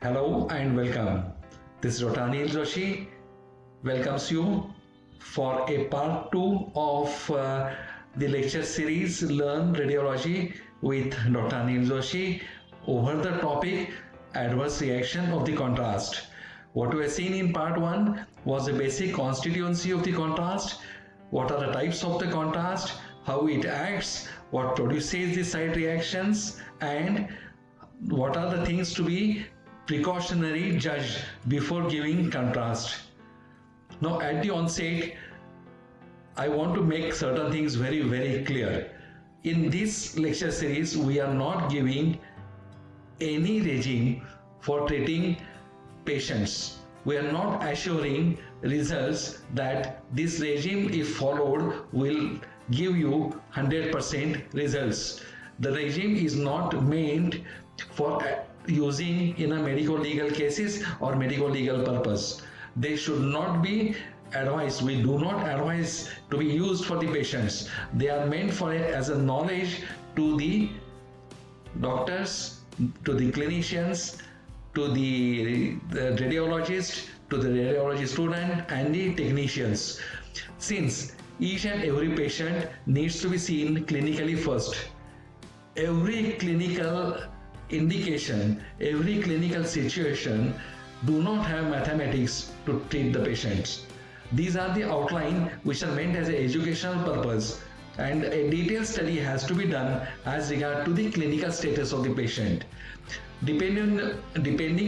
Hello and welcome. This is Dr. Anil Joshi welcomes you for a part 2 of the lecture series Learn Radiology with Dr. Anil Joshi over the topic adverse reaction of the contrast. What we have seen in part 1 was the basic constituency of the contrast, what are the types of the contrast, how it acts, what produces the side reactions, and what are the things to be precautionary judged before giving contrast. Now at the onset, I want to make certain things very clear. In this lecture series, we are not giving any regime for treating patients. We are not assuring results that this regime, if followed, will give you 100% results. The regime is not meant for using in a medical legal cases or medical legal purpose. They should not be advised. We do not advise to be used for the patients. They are meant for as a knowledge to the doctors, to the clinicians, to the radiologist, to the radiology student and the technicians. Since each and every patient needs to be seen clinically first, every clinical indication, every clinical situation do not have mathematics to treat the patients. These are the outline which are meant as an educational purpose, and a detailed study has to be done as regard to the clinical status of the patient. Depending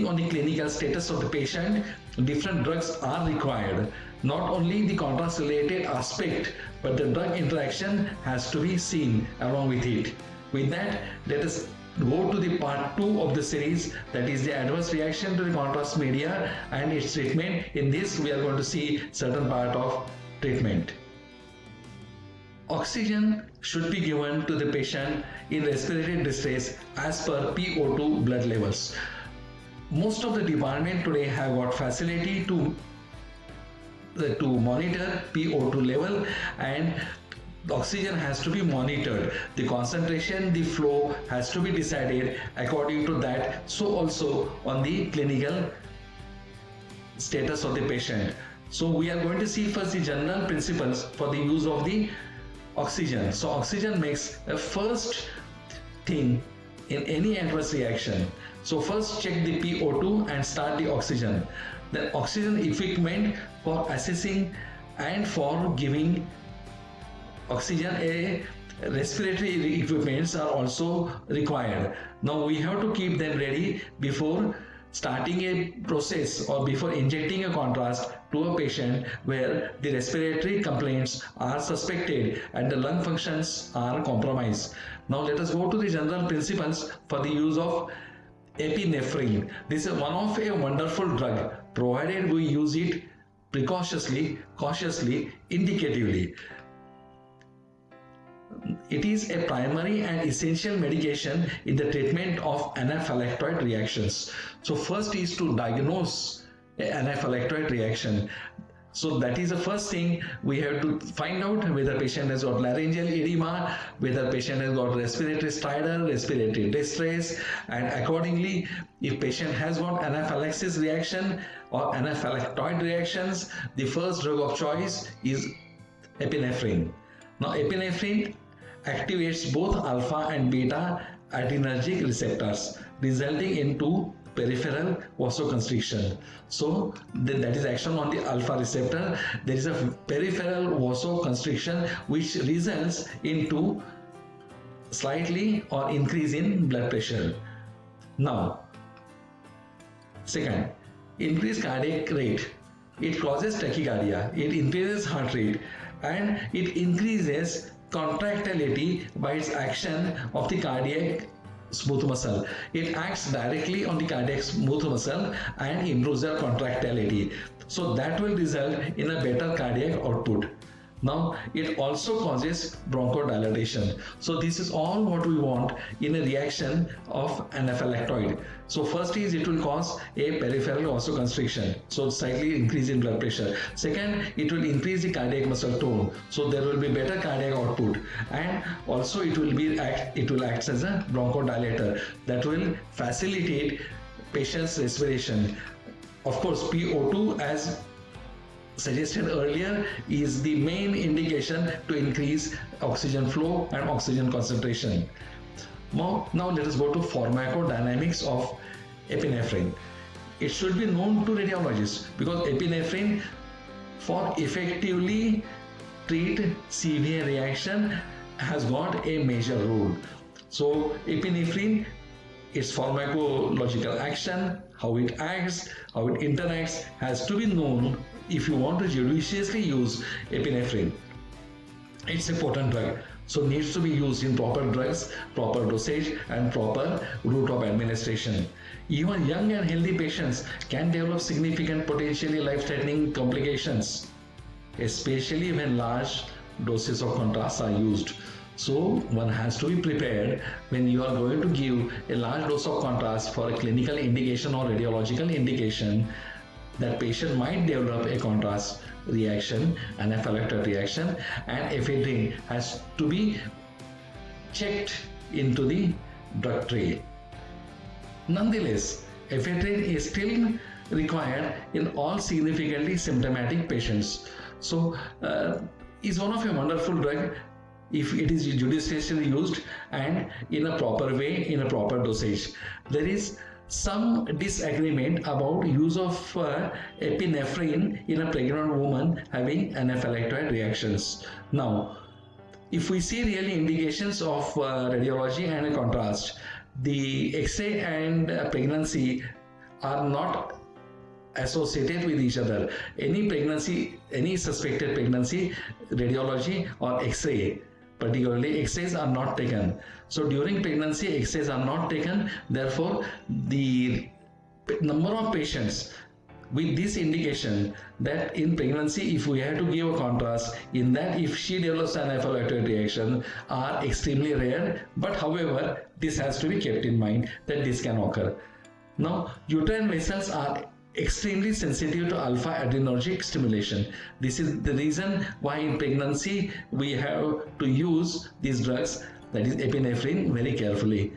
on the clinical status of the patient, different drugs are required. Not only the contrast related aspect, but the drug interaction has to be seen along with it. With that, let us go to the part 2 of the series, that is the adverse reaction to the contrast media and its treatment. In this, we are going to see certain part of treatment. Oxygen should be given to the patient in respiratory distress as per PO2 blood levels. Most of the department today have got facility to monitor PO2 level, and the oxygen has to be monitored. The concentration, the flow has to be decided according to that. So also on the clinical status of the patient. So we are going to see first the general principles for the use of the oxygen. So oxygen makes a first thing in any adverse reaction. So first check the PO2 and start the oxygen. The oxygen equipment for assessing and for giving oxygen, a respiratory equipments are also required. Now we have to keep them ready before starting a process or before injecting a contrast to a patient where the respiratory complaints are suspected and the lung functions are compromised. Now let us go to the general principles for the use of epinephrine. This is one of a wonderful drug, provided we use it precautiously, cautiously, indicatively. It is a primary and essential medication in the treatment of anaphylactoid reactions. So first is to diagnose an anaphylactoid reaction. So that is the first thing. We have to find out whether patient has got laryngeal edema, whether patient has got respiratory stridor, respiratory distress, and accordingly, if patient has got anaphylaxis reaction or anaphylactoid reactions, the first drug of choice is epinephrine. Now epinephrine activates both alpha and beta adrenergic receptors, resulting into peripheral vasoconstriction. So that is action on the alpha receptor. There is a peripheral vasoconstriction which results into slightly or increase in blood pressure. Now, second, increased cardiac rate. It causes tachycardia, it increases heart rate, and it increases contractility by its action of the cardiac smooth muscle. It acts directly on the cardiac smooth muscle and improves their contractility. So that will result in a better cardiac output. Now it also causes bronchodilation. So this is all what we want in a reaction of anaphylactoid. So first is it will cause a peripheral vasoconstriction, so slightly increase in blood pressure. Second, it will increase the cardiac muscle tone, so there will be better cardiac output, and also it will act as a bronchodilator that will facilitate patient's respiration. Of course, PO2, as suggested earlier, is the main indication to increase oxygen flow and oxygen concentration. Now let us go to pharmacodynamics of epinephrine. It should be known to radiologists because epinephrine, for effectively treat severe reaction, has got a major role. So epinephrine, its pharmacological action, how it acts, how it interacts, has to be known if you want to judiciously use epinephrine. It's a potent drug, so needs to be used in proper drugs, proper dosage, and proper route of administration. Even young and healthy patients can develop significant, potentially life-threatening complications, especially when large doses of contrast are used. So one has to be prepared when you are going to give a large dose of contrast for a clinical indication or radiological indication. That patient might develop a contrast reaction, anaphylactic reaction, and ephedrine has to be checked into the drug tray. Nonetheless, ephedrine is still required in all significantly symptomatic patients. So, is one of a wonderful drug if it is judiciously used and in a proper way, in a proper dosage. There is some disagreement about use of epinephrine in a pregnant woman having anaphylactoid reactions. Now, if we see really indications of radiology and a contrast, the X-ray and pregnancy are not associated with each other. Any pregnancy, any suspected pregnancy, radiology or X-ray, particularly X-rays, are not taken. So during pregnancy, X-rays are not taken. Therefore, the number of patients with this indication that in pregnancy, if we have to give a contrast, in that if she develops an anaphylactic reaction, are extremely rare. But however, this has to be kept in mind that this can occur. Now, uterine vessels are extremely sensitive to alpha adrenergic stimulation. This is the reason why in pregnancy we have to use these drugs, that is epinephrine, very carefully.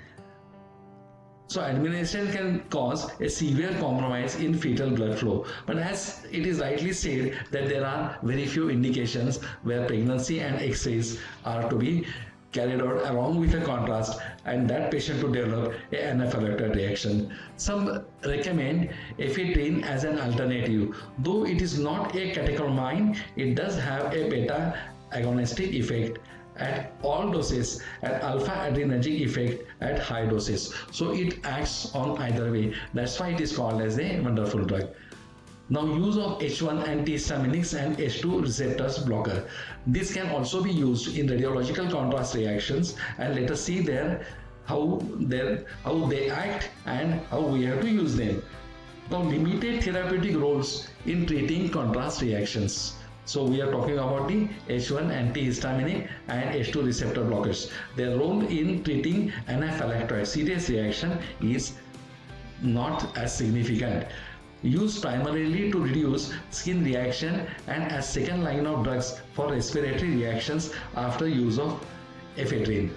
So administration can cause a severe compromise in fetal blood flow. But as it is rightly said that there are very few indications where pregnancy and X-rays are to be carried out along with a contrast and that patient to develop an anaphylactic reaction. Some recommend ephedrine as an alternative. Though it is not a catecholamine, it does have a beta agonistic effect at all doses and alpha adrenergic effect at high doses. So it acts on either way. That's why it is called as a wonderful drug. Now, use of H1 antihistaminics and H2 receptors blocker. This can also be used in radiological contrast reactions, and let us see there how they act and how we have to use them. Now, limited therapeutic roles in treating contrast reactions. So we are talking about the H1 antihistaminic and H2 receptor blockers. Their role in treating anaphylactoid serious reaction is not as significant. Used primarily to reduce skin reaction and as second line of drugs for respiratory reactions after use of ephedrine.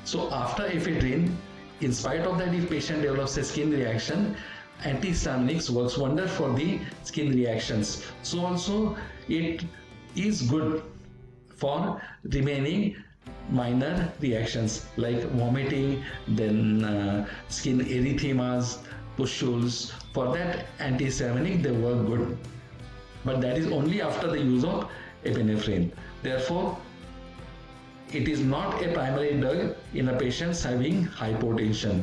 So after ephedrine, in spite of that, if patient develops a skin reaction, antihistaminics works wonder for the skin reactions. So also it is good for remaining minor reactions like vomiting, then skin erythemas, pustules. For that, antihistaminic, they work good, but that is only after the use of epinephrine. Therefore, it is not a primary drug in a patient having hypotension.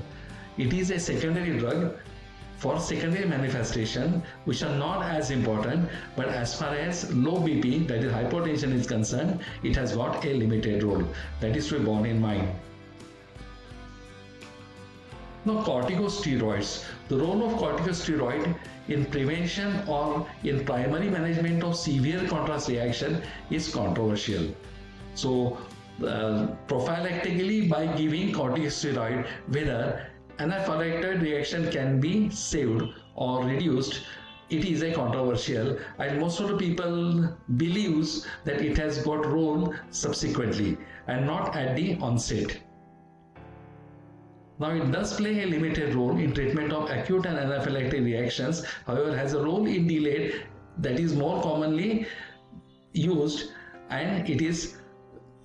It is a secondary drug for secondary manifestation which are not as important, but as far as low BP, that is hypotension, is concerned, it has got a limited role. That is to be borne in mind. Now, corticosteroids. The role of corticosteroid in prevention or in primary management of severe contrast reaction is controversial. So, prophylactically, by giving corticosteroid, whether anaphylactic reaction can be saved or reduced, it is a controversial, and most of the people believes that it has got role subsequently and not at the onset. Now, it does play a limited role in treatment of acute and anaphylactic reactions, however, has a role in delayed, that is more commonly used, and it is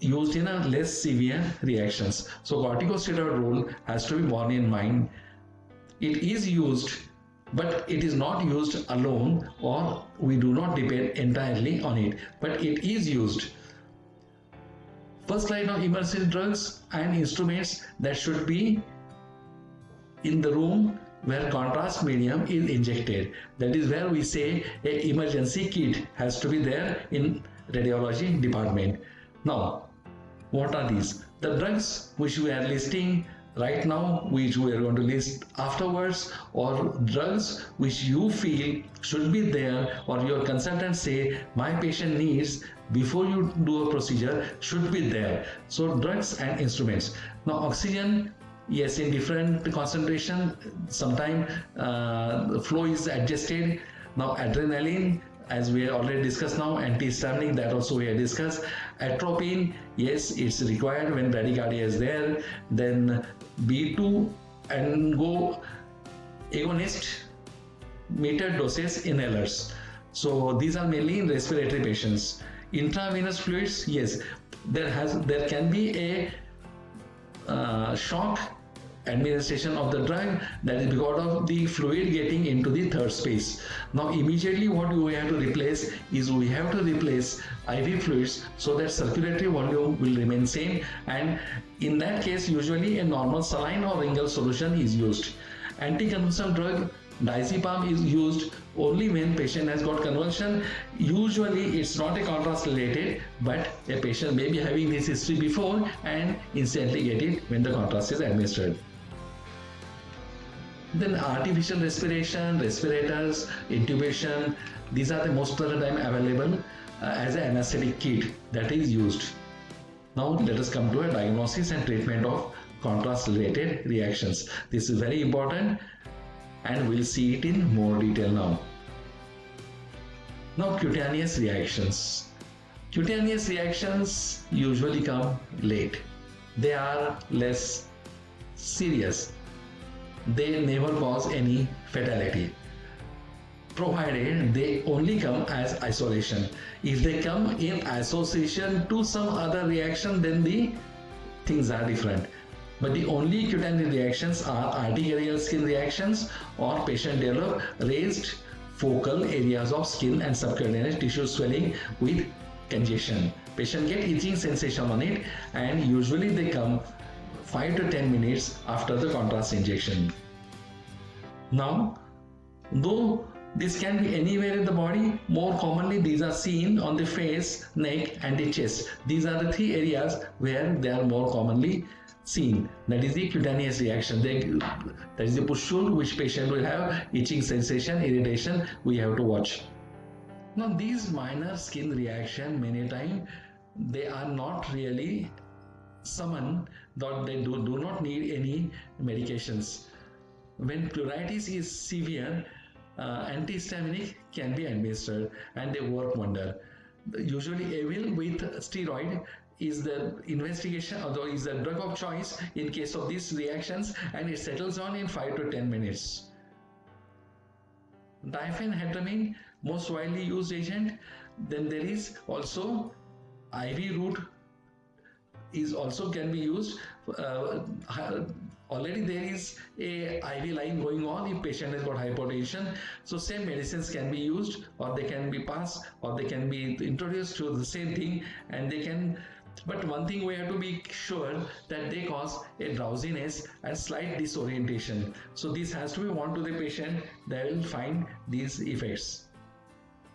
used in a less severe reactions. So corticosteroid role has to be borne in mind. It is used, but it is not used alone, or we do not depend entirely on it, but it is used. First line of emergency drugs and instruments that should be in the room where contrast medium is injected. That is where we say a emergency kit has to be there in radiology department. Now, what are these? The drugs which we are listing right now, which we are going to list afterwards, or drugs which you feel should be there, or your consultant say my patient needs before you do a procedure, should be there. So drugs and instruments. Now, oxygen, yes, in different concentration, sometimes flow is adjusted. Now, adrenaline, as we already discussed now, antihistaminic, that also we have discussed. Atropine, yes, it's required when bradycardia is there. Then B2 and go agonist, metered doses inhalers. So these are mainly in respiratory patients. Intravenous fluids, yes, there can be a shock administration of the drug, that is because of the fluid getting into the third space. Now immediately what we have to replace is we have to replace IV fluids so that circulatory volume will remain same, and in that case usually a normal saline or Ringel solution is used. Anticonvulsant drug diazepam is used only when patient has got convulsion. Usually it's not a contrast related, but a patient may be having this history before and instantly get it when the contrast is administered. Then artificial respiration, respirators, intubation, these are the most of the time available as an anesthetic kit that is used. Now let us come to a diagnosis and treatment of contrast related reactions. This is very important and we'll see it in more detail now. Now, cutaneous reactions. Cutaneous reactions usually come late. They are less serious. They never cause any fatality, provided they only come as isolation. If they come in association to some other reaction, then the things are different. But the only cutaneous reactions are arterial skin reactions, or patient develop raised focal areas of skin and subcutaneous tissue swelling with congestion. Patient get itching sensation on it, and usually they come 5 to 10 minutes after the contrast injection. Now, though this can be anywhere in the body, more commonly these are seen on the face, neck and the chest. These are the three areas where they are more commonly seen. That is the cutaneous reaction. That is the pustule which patient will have itching sensation, irritation, we have to watch. Now these minor skin reaction, many times they are not really summoned, that they do not need any medications. When pleuritis is severe, antihistaminic can be administered and they work wonder. Usually Avil with steroid is the investigation, although is the drug of choice in case of these reactions, and it settles on in 5 to 10 minutes. Diphenhydramine, most widely used agent. Then there is also IV route is also can be used. Already there is a IV line going on if patient has got hypertension. So same medicines can be used, or they can be passed, or they can be introduced to the same thing, and they can. But one thing we have to be sure that they cause a drowsiness and slight disorientation. So this has to be warned to the patient. They will find these effects.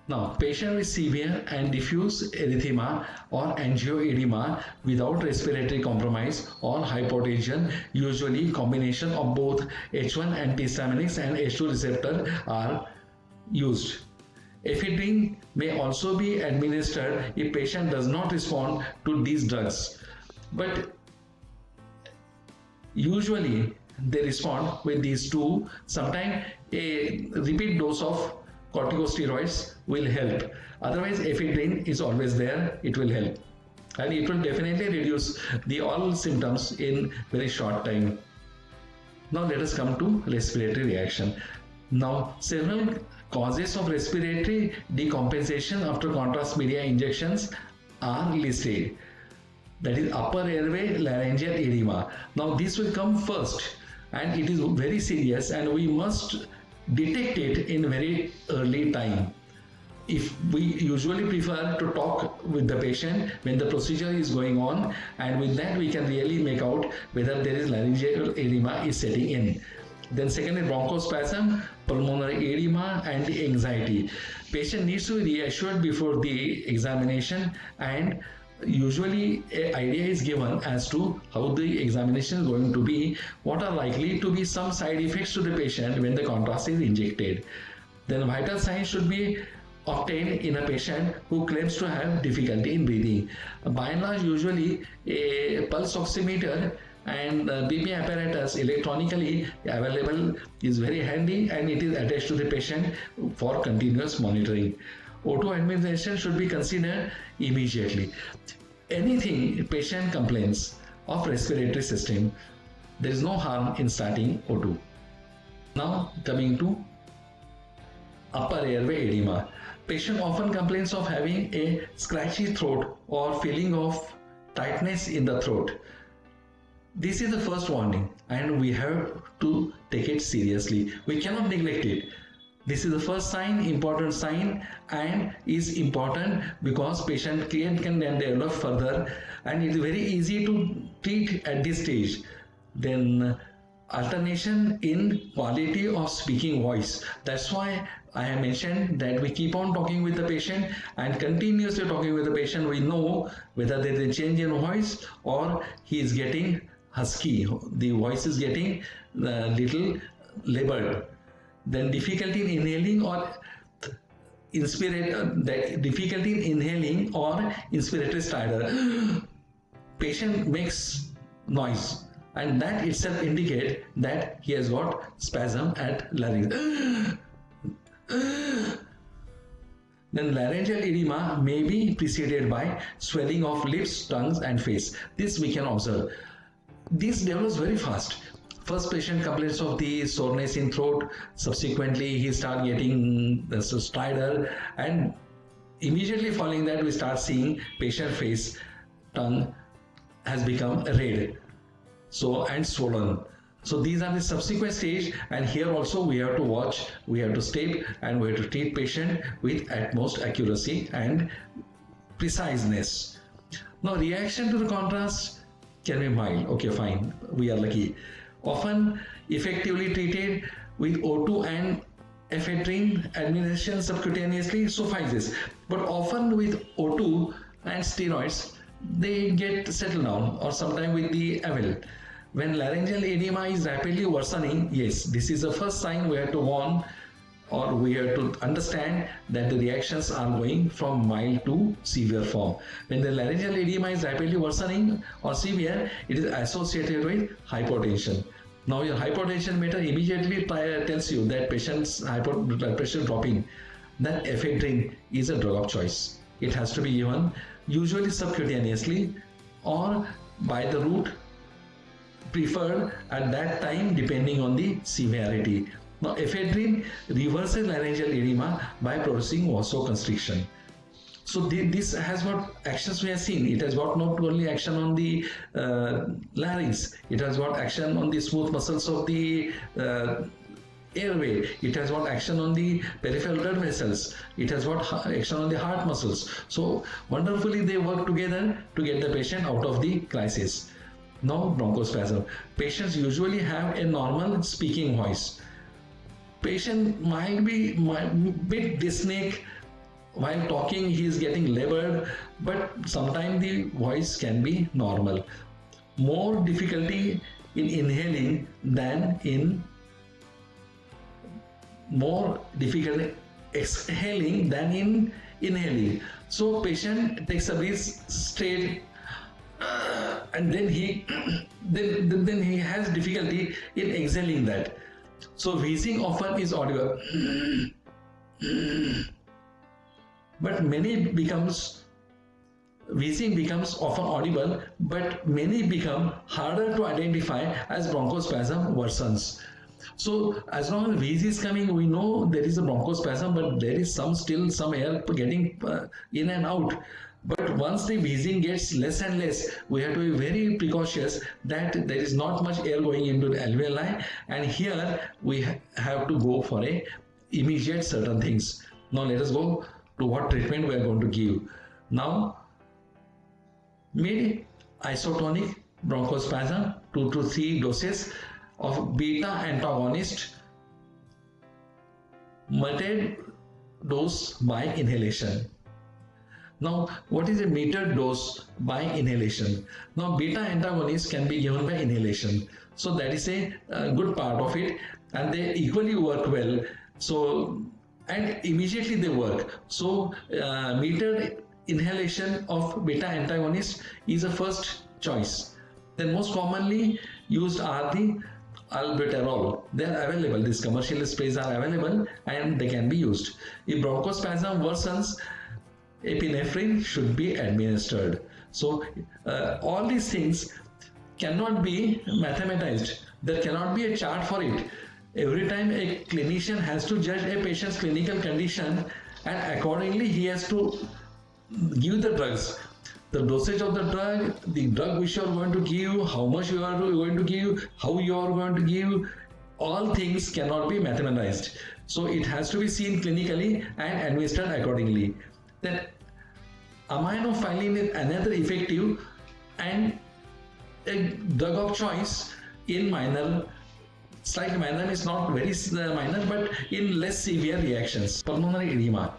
Now, patient with severe and diffuse erythema or angioedema without respiratory compromise or hypotension, usually combination of both H1 antihistaminics and H2 receptor are used. Ephedrine may also be administered if patient does not respond to these drugs, but usually they respond with these two. Sometimes a repeat dose of corticosteroids will help. Otherwise, ephedrine is always there, it will help. And it will definitely reduce the all symptoms in very short time. Now let us come to respiratory reaction. Now several causes of respiratory decompensation after contrast media injections are listed. That is upper airway laryngeal edema. Now this will come first and it is very serious and we must detect it in very early time. If we usually prefer to talk with the patient when the procedure is going on, and with that we can really make out whether there is laryngeal edema is setting in. Then second is bronchospasm, pulmonary edema and anxiety. Patient needs to be reassured before the examination, and usually an idea is given as to how the examination is going to be, what are likely to be some side effects to the patient when the contrast is injected. Then vital signs should be obtained in a patient who claims to have difficulty in breathing. By and large, usually a pulse oximeter and BP apparatus electronically available is very handy, and it is attached to the patient for continuous monitoring. O2 administration should be considered immediately. Anything patient complains of respiratory system, there is no harm in starting O2. Now coming to upper airway edema. Patient often complains of having a scratchy throat or feeling of tightness in the throat. This is the first warning and we have to take it seriously. We cannot neglect it. This is the first sign, important sign, and is important because patient can then develop further, and it is very easy to treat at this stage. Then alternation in quality of speaking voice. That's why I have mentioned that we keep on talking with the patient and continuously talking with the patient. We know whether there is a change in voice or he is getting husky, the voice is getting little labored. Then difficulty in inhaling or difficulty in inhaling or inspiratory stridor. Patient makes noise, and that itself indicates that he has got spasm at larynx. Then laryngeal edema may be preceded by swelling of lips, tongues and face. This we can observe. This develops very fast. First patient complains of the soreness in throat, subsequently he starts getting the stridor, and immediately following that we start seeing patient face, tongue has become red and swollen. So these are the subsequent stage, and here also we have to watch, we have to step, and we have to treat patient with utmost accuracy and preciseness. Now reaction to the contrast can be mild. Okay, fine, we are lucky. Often effectively treated with O2 and ephedrine administration subcutaneously suffices, but often with O2 and steroids they get settled down, or sometimes with the Avil. When laryngeal edema is rapidly worsening, yes, this is the first sign we have to warn, or we have to understand that the reactions are going from mild to severe form. When the laryngeal edema is rapidly worsening or severe, it is associated with hypotension. Now your hypotension meter immediately tells you that patient's blood pressure dropping. That ephedrine is a drug of choice. It has to be given usually subcutaneously or by the route preferred at that time depending on the severity. Now ephedrine reverses laryngeal edema by producing vasoconstriction. So this has got actions we have seen. It has got not only action on the larynx, it has got action on the smooth muscles of the airway, it has got action on the peripheral blood vessels, it has got action on the heart muscles. So wonderfully they work together to get the patient out of the crisis. Now bronchospasm. Patients usually have a normal speaking voice. Patient might be bit dyspneic while talking, he is getting labored, but sometimes the voice can be normal. More difficulty in inhaling than in exhaling than in inhaling. So patient takes a breath straight and then he then he has difficulty in exhaling that. So wheezing often is audible, but many becomes wheezing becomes often audible, but many become harder to identify as bronchospasm worsens. So as long as wheeze is coming, we know there is a bronchospasm, but there is still some air getting in and out. But once the wheezing gets less and less, we have to be very precautious that there is not much air going into the alveoli, and here we have to go for a immediate certain things. Now let us go to what treatment we are going to give. Now, mid isotonic bronchospasm, 2 to 3 doses of beta antagonist, metered dose by inhalation. Now, what is a metered dose by inhalation? Now, beta antagonists can be given by inhalation. So that is a good part of it, and they equally work well. So, and immediately they work. So, metered inhalation of beta antagonist is a first choice. Then most commonly used are the albuterol. They are available. These commercial sprays are available and they can be used. If bronchospasm worsens, epinephrine should be administered. So all these things cannot be mathematized. There cannot be a chart for it. Every time a clinician has to judge a patient's clinical condition, and accordingly he has to give the drugs. The dosage of the drug which you are going to give, how much you are going to give, how you are going to give, all things cannot be mathematized. So it has to be seen clinically and administered accordingly. Then aminophylline is another effective and a drug of choice in minor, slight minor is not very minor, but in less severe reactions, pulmonary edema.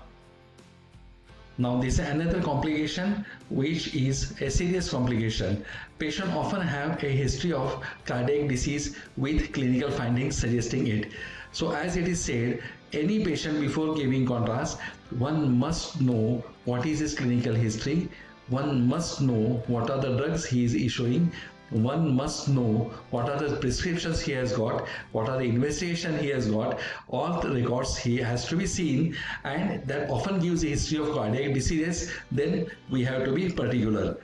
Now this is another complication which is a serious complication. Patients often have a history of cardiac disease with clinical findings suggesting it. So as it is said, any patient before giving contrast, one must know what is his clinical history, one must know what are the drugs he is issuing, one must know what are the prescriptions he has got, what are the investigation he has got, all the records he has to be seen, and that often gives a history of cardiac diseases. Then we have to be particular.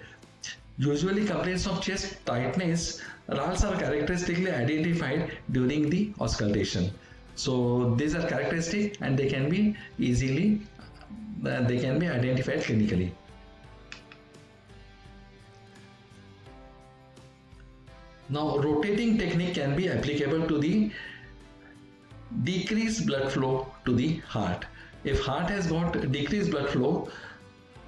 Usually complaints of chest tightness, RALs are characteristically identified during the auscultation. So these are characteristic and they can be easily identified clinically. Now, rotating technique can be applicable to the decreased blood flow to the heart. If heart has got decreased blood flow,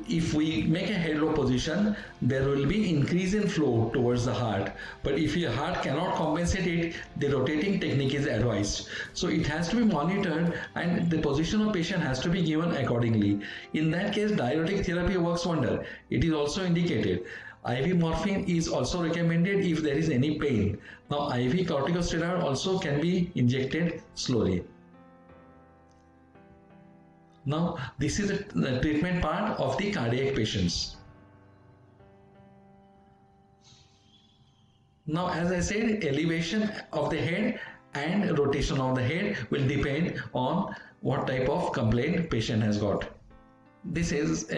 if we make a head low position, there will be increase in flow towards the heart. But if your heart cannot compensate it, the rotating technique is advised. So it has to be monitored and the position of patient has to be given accordingly. In that case, diuretic therapy works wonder. It is also indicated. IV morphine is also recommended if there is any pain. Now IV corticosteroid also can be injected slowly. Now this is the treatment part of the cardiac patients. Now as I said, elevation of the head and rotation of the head will depend on what type of complaint patient has got. This is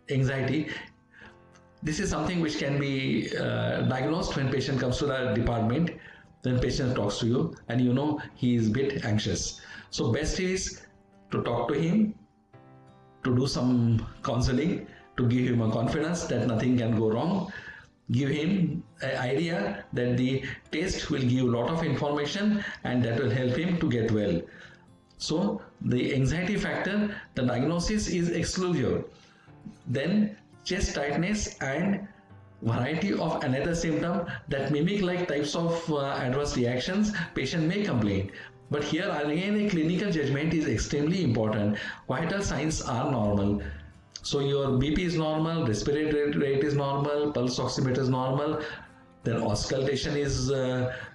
anxiety. This is something which can be diagnosed when patient comes to the department. Then patient talks to you and you know he is a bit anxious. So best is to talk to him, to do some counseling, to give him a confidence that nothing can go wrong. Give him an idea that the test will give a lot of information and that will help him to get well. So the anxiety factor, the diagnosis is exclusive. Then chest tightness and variety of another symptom that mimic like types of adverse reactions, patient may complain. But here again a clinical judgment is extremely important. Vital signs are normal. So your BP is normal, respiratory rate is normal, pulse oximeter is normal, then auscultation is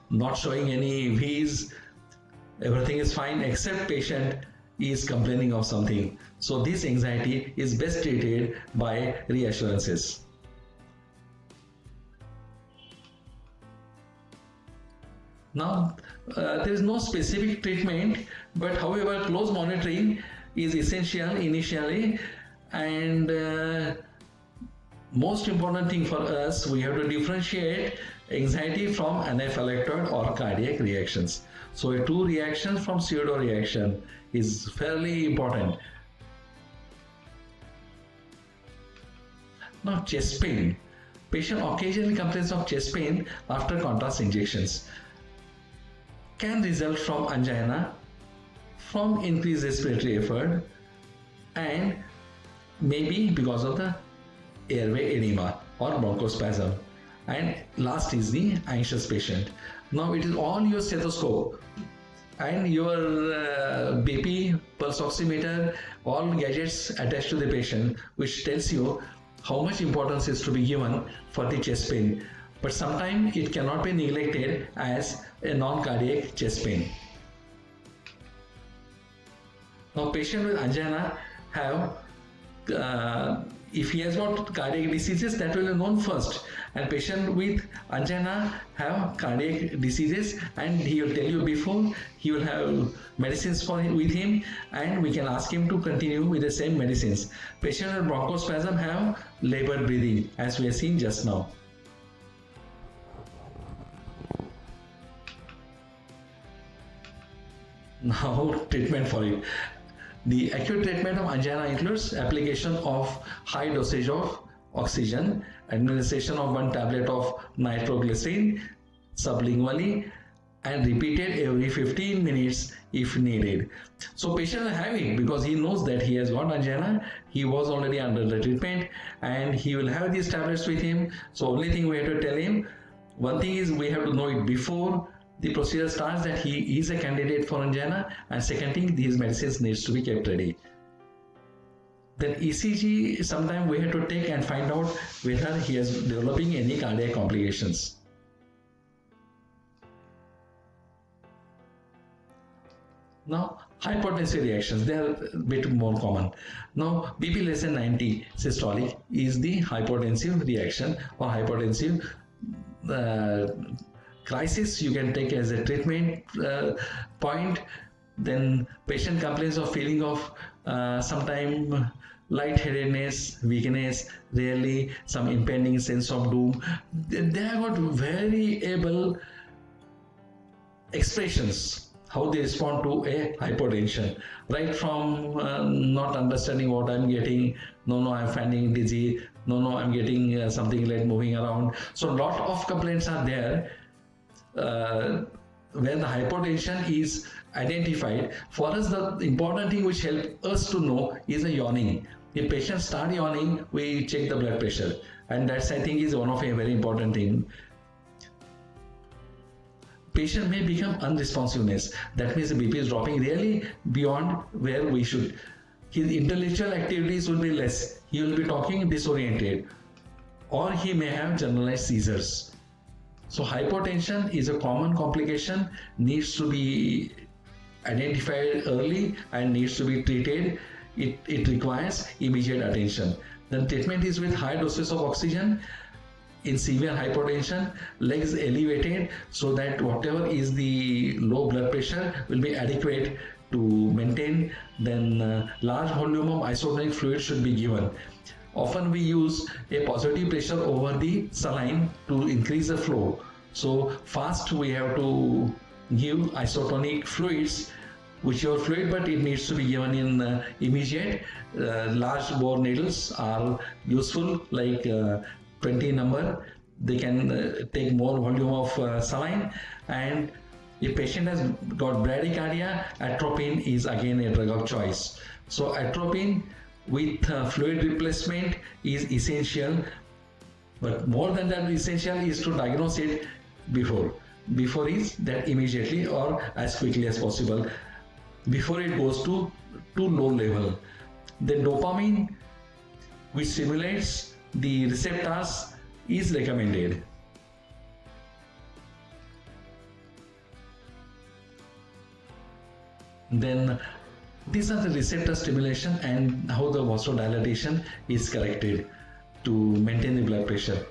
not showing any wheeze, everything is fine except patient is complaining of something. So this anxiety is best treated by reassurances. Now there is no specific treatment, but however close monitoring is essential initially, And most important thing for us, we have to differentiate anxiety from anaphylactoid or cardiac reactions. So a two reaction from pseudo reaction is fairly important. Now, chest pain. Patient occasionally complains of chest pain after contrast injections. Can result from angina, from increased respiratory effort, and maybe because of the airway edema or bronchospasm. And last is the anxious patient. Now it is all your stethoscope and your BP, pulse oximeter, all gadgets attached to the patient, which tells you how much importance is to be given for the chest pain. But sometimes it cannot be neglected as a non-cardiac chest pain. Now patient with angina have if he has got cardiac diseases, that will be known first, and patient with angina have cardiac diseases, and he will tell you before. He will have medicines with him, and we can ask him to continue with the same medicines. Patient with bronchospasm have labored breathing, as we have seen just now. Now treatment for it. The acute treatment of angina includes application of high dosage of oxygen, administration of 1 tablet of nitroglycerin sublingually, and repeated every 15 minutes if needed. So patient will have it because he knows that he has got angina, he was already under the treatment, and he will have these tablets with him. So only thing we have to tell him, one thing is we have to know it before the procedure starts that he is a candidate for angina, and second thing, these medicines needs to be kept ready. Then ECG, sometime we have to take and find out whether he is developing any cardiac complications. Now, hypertensive reactions, they are a bit more common. Now, BP less than 90 systolic is the hypertensive reaction or hypertensive crisis you can take as a treatment point. Then patient complains of feeling of sometime lightheadedness, weakness, rarely some impending sense of doom. They have got variable expressions how they respond to a hypertension, right from not understanding what I'm getting, no I'm finding dizzy, no I'm getting something like moving around. So a lot of complaints are there when the hypertension is identified. For us, the important thing which helps us to know is the yawning. If patients start yawning, we check the blood pressure, and that's, I think, is one of a very important thing. Patient may become unresponsiveness. That means the BP is dropping really beyond where we should. His intellectual activities will be less. He will be talking disoriented, or he may have generalized seizures. So hypertension is a common complication, needs to be identified early and needs to be treated. It requires immediate attention. Then treatment is with high doses of oxygen. In severe hypertension, legs elevated so that whatever is the low blood pressure will be adequate to maintain. Then large volume of isotonic fluid should be given. Often we use a positive pressure over the saline to increase the flow. So fast we have to give isotonic fluids, whichever fluid, but it needs to be given in immediate. Large bore needles are useful, like 20 number. They can take more volume of saline. And if patient has got bradycardia, atropine is again a drug of choice. So atropine with fluid replacement is essential, but more than that, essential is to diagnose it before is that immediately or as quickly as possible, before it goes to low level. Then dopamine, which stimulates the receptors, is recommended. Then these are the receptor stimulation and how the vasodilation is corrected to maintain the blood pressure.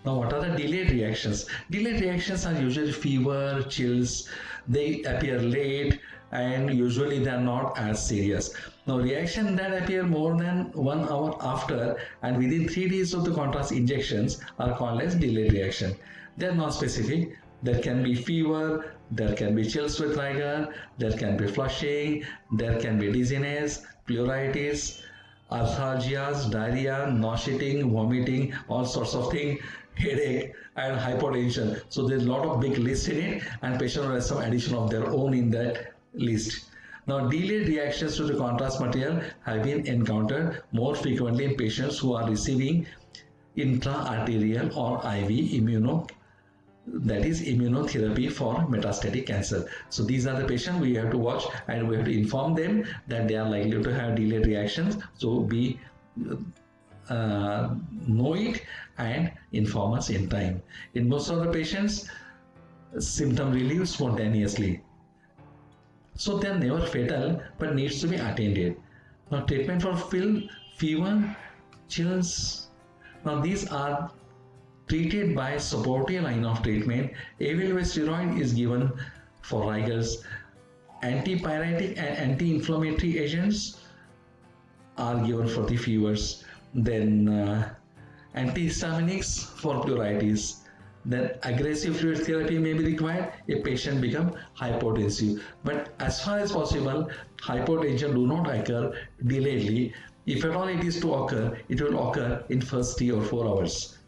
Now, what are the delayed reactions? Delayed reactions are usually fever, chills, they appear late, and usually they are not as serious. Now, reactions that appear more than 1 hour after and within 3 days of the contrast injections are called as delayed reaction. They are non-specific. There can be fever, there can be chills with rigor, there can be flushing, there can be dizziness, pleuritis, arthalgias, diarrhea, nauseating, vomiting, all sorts of things, headache, and hypotension. So there's a lot of big list in it, and patient will have some addition of their own in that list. Now, delayed reactions to the contrast material have been encountered more frequently in patients who are receiving intra-arterial or IV immunotherapy for metastatic cancer. So these are the patients we have to watch, and we have to inform them that they are likely to have delayed reactions. So be know it and inform us in time. In most of the patients, symptom relieve spontaneously. So they are never fatal but needs to be attended. Now, treatment for fever, chills. Now, these are treated by supportive line of treatment. Avil steroid is given for rigors. Antipyretic and anti-inflammatory agents are given for the fevers. Then antihistaminics for pleuritis. Then aggressive fluid therapy may be required if patient become hypotensive. But as far as possible, hypotension do not occur delayedly. If at all it is to occur, it will occur in first 3 or 4 hours.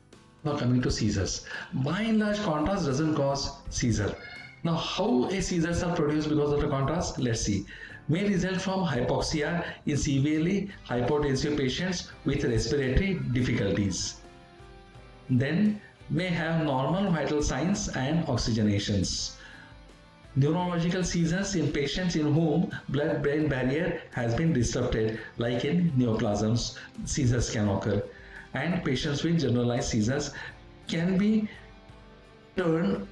Now coming to seizures. By and large, contrast doesn't cause seizure. Now how a seizures are produced because of the contrast? Let's see. May result from hypoxia in severely hypotensive patients with respiratory difficulties. Then may have normal vital signs and oxygenations. Neurological seizures in patients in whom blood-brain barrier has been disrupted, like in neoplasms, seizures can occur. And patients with generalized seizures can be turned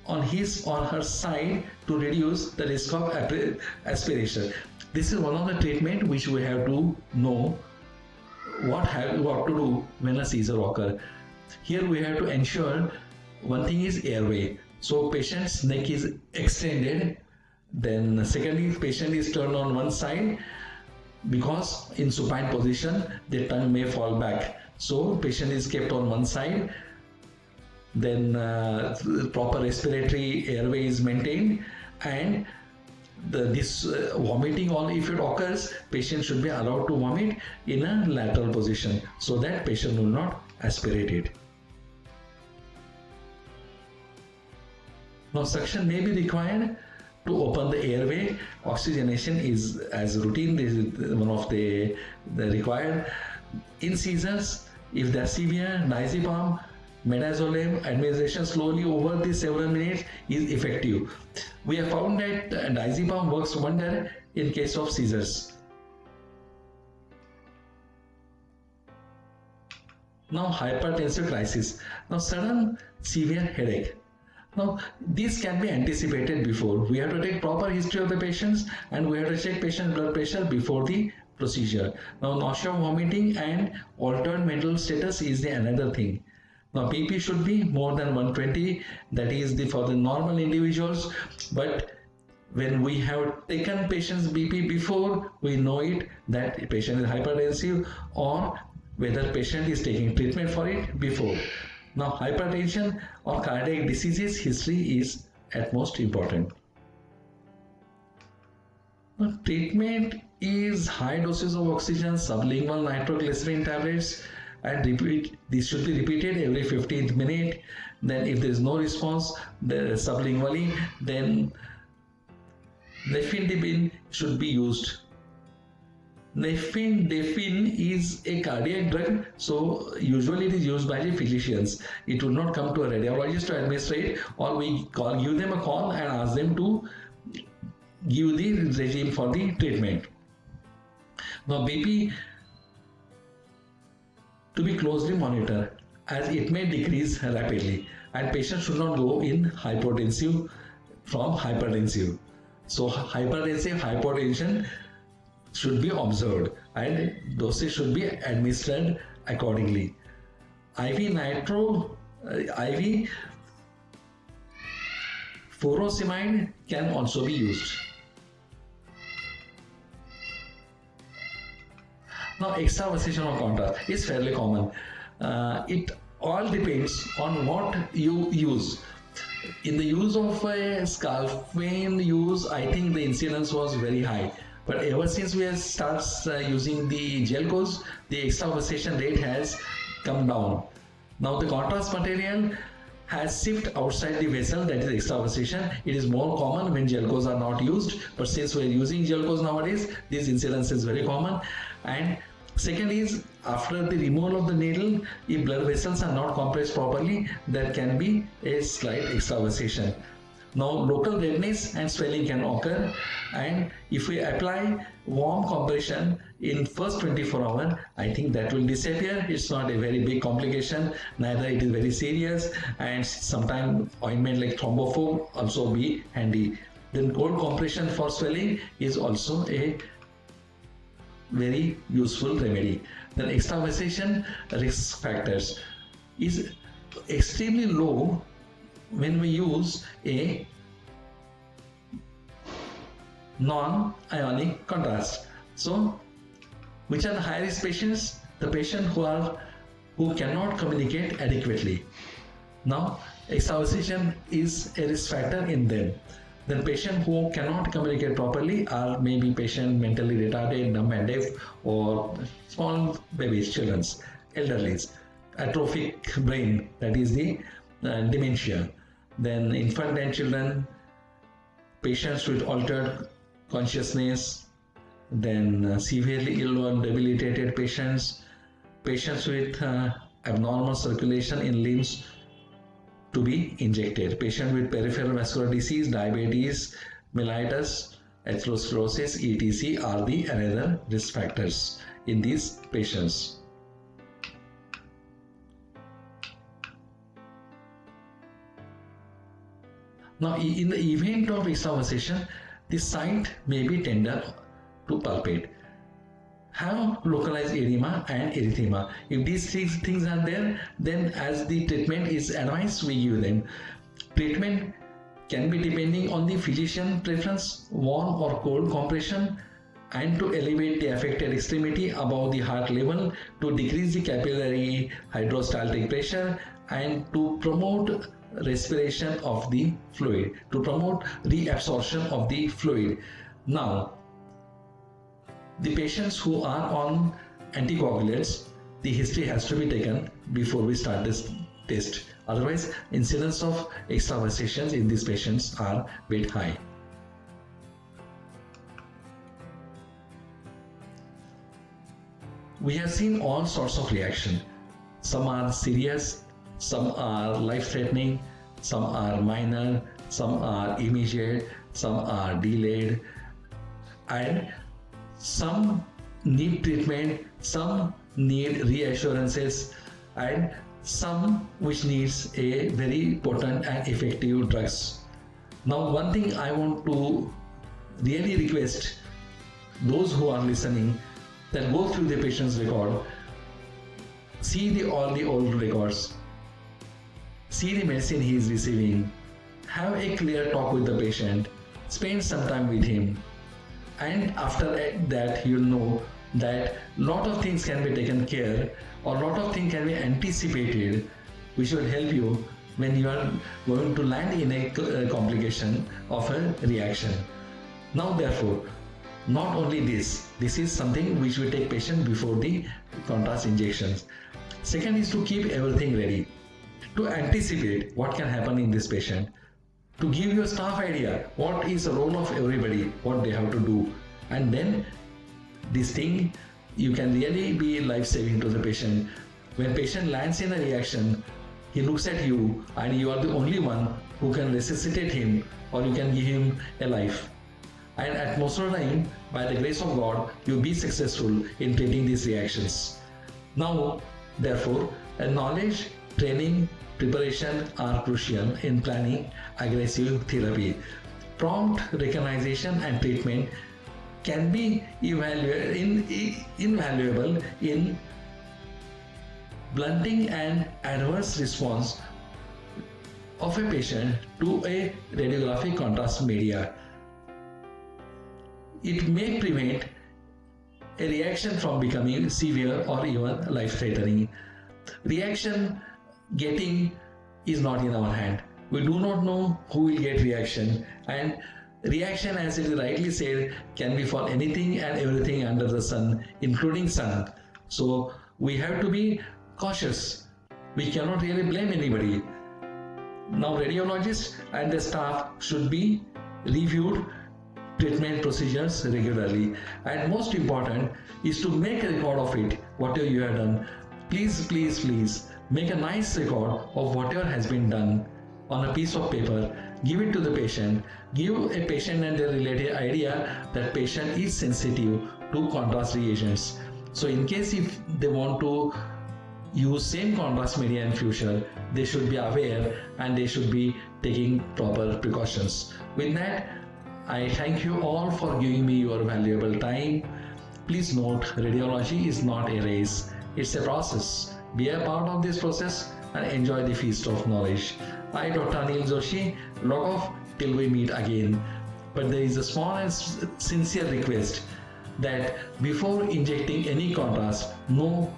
on his or her side to reduce the risk of aspiration. This is one of the treatment which we have to know what to do when a seizure occurs. Here we have to ensure one thing is airway. So patient's neck is extended. Then secondly, patient is turned on one side because in supine position the tongue may fall back. So patient is kept on one side. Then proper respiratory airway is maintained, and this vomiting, or if it occurs, patient should be allowed to vomit in a lateral position so that patient will not aspirate it. Now suction may be required to open the airway. Oxygenation is as routine. This is one of the required. In seizures, if they are severe, diazepam, midazolam administration slowly over the several minutes is effective. We have found that diazepam works wonder in case of seizures. Now hypertensive crisis. Now sudden severe headache. Now this can be anticipated before. We have to take proper history of the patients, and we have to check patient blood pressure before the procedure. Now nausea, vomiting, and altered mental status is the another thing. Now BP should be more than 120, that is for the normal individuals, but when we have taken patient's BP before, we know it that patient is hypertensive, or whether patient is taking treatment for it before. Now hypertension or cardiac diseases history is at most important. Now, treatment is high doses of oxygen, sublingual nitroglycerin tablets, and this should be repeated every 15th minute. Then if there is no response sublingually, then nifedipine should be used. Nifedipine is a cardiac drug, so usually it is used by the physicians. It will not come to a radiologist to administer it, or we give them a call and ask them to give the regime for the treatment. Now BP to be closely monitored, as it may decrease rapidly, and patient should not go in hypotensive from hypertensive. So hypertension should be observed, and dosage should be administered accordingly. IV nitro IV furosemide can also be used. Now, extravasation of contrast is fairly common. It all depends on what you use. In the use of Scalfane use, I think the incidence was very high. But ever since we have started using the Gelcos, the extravasation rate has come down. Now the contrast material has shifted outside the vessel, that is extravasation. It is more common when Gelcos are not used, but since we are using Gelcos nowadays, this incidence is very common. And second is, after the removal of the needle, if blood vessels are not compressed properly, there can be a slight extravasation. Now, local redness and swelling can occur, and if we apply warm compression in first 24 hours, I think that will disappear. It's not a very big complication, neither it is very serious, and sometimes ointment like Thrombophob also be handy. Then cold compression for swelling is also a very useful remedy. Then extravasation risk factors is extremely low when we use a non-ionic contrast. So, which are the high risk patients? The patient who cannot communicate adequately. Now, extravasation is a risk factor in them. Then patient who cannot communicate properly are maybe patient mentally retarded, dumb and deaf, or small babies, children, elderlies, atrophic brain, that is the dementia. Then infant and children, patients with altered consciousness, then severely ill or debilitated patients, patients with abnormal circulation in limbs to be injected, patient with peripheral vascular disease, diabetes, mellitus, atherosclerosis, etc. are the another risk factors in these patients. Now, in the event of extravasation, the site may be tender to palpate, have localized edema and erythema. If these three things are there, then as the treatment is advised, we give them. Treatment can be depending on the physician preference, warm or cold compression, and to elevate the affected extremity above the heart level, to decrease the capillary hydrostatic pressure, and to promote respiration of the fluid, to promote reabsorption of the fluid. Now, the patients who are on anticoagulants, the history has to be taken before we start this test. Otherwise, incidence of extravasations in these patients are a bit high. We have seen all sorts of reaction. Some are serious, some are life-threatening, some are minor, some are immediate, some are delayed, and some need treatment, some need reassurances, and some which needs a very potent and effective drugs. Now, one thing I want to really request those who are listening, that go through the patient's record, see all the old records, see the medicine he is receiving, have a clear talk with the patient, spend some time with him, and after that you'll know that lot of things can be taken care, or lot of things can be anticipated, which will help you when you are going to land in a complication of a reaction. Now, therefore, not only this is something which we take patient before the contrast injections. Second is to keep everything ready, to anticipate what can happen in this patient, to give your staff idea what is the role of everybody, what they have to do, and then this thing you can really be life-saving to the patient. When patient lands in a reaction, he looks at you and you are the only one who can resuscitate him, or you can give him a life. And at most of the time, by the grace of God, you be successful in treating these reactions. Now, therefore, knowledge, training, preparation are crucial in planning aggressive therapy. Prompt recognition and treatment can be invaluable in blunting an adverse response of a patient to a radiographic contrast media. It may prevent a reaction from becoming severe or even life-threatening. Reaction getting is not in our hand. We do not know who will get reaction, and reaction, as it is rightly said, can be for anything and everything under the sun, including sun. So we have to be cautious. We cannot really blame anybody. Now radiologists and the staff should be reviewed treatment procedures regularly, and most important is to make a record of it, whatever you have done. Please make a nice record of whatever has been done on a piece of paper. Give it to the patient. Give a patient and their relative idea that patient is sensitive to contrast reagents. So in case if they want to use same contrast media in future, they should be aware and they should be taking proper precautions. With that, I thank you all for giving me your valuable time. Please note, radiology is not a race, it's a process. Be a part of this process and enjoy the feast of knowledge. I, Dr. Anil Joshi, log off till we meet again. But there is a small and sincere request that before injecting any contrast, know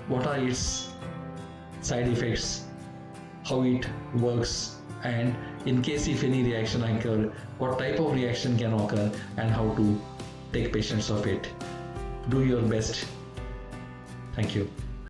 what are its side effects, how it works, and in case if any reaction occur, what type of reaction can occur and how to take patients of it. Do your best. Thank you.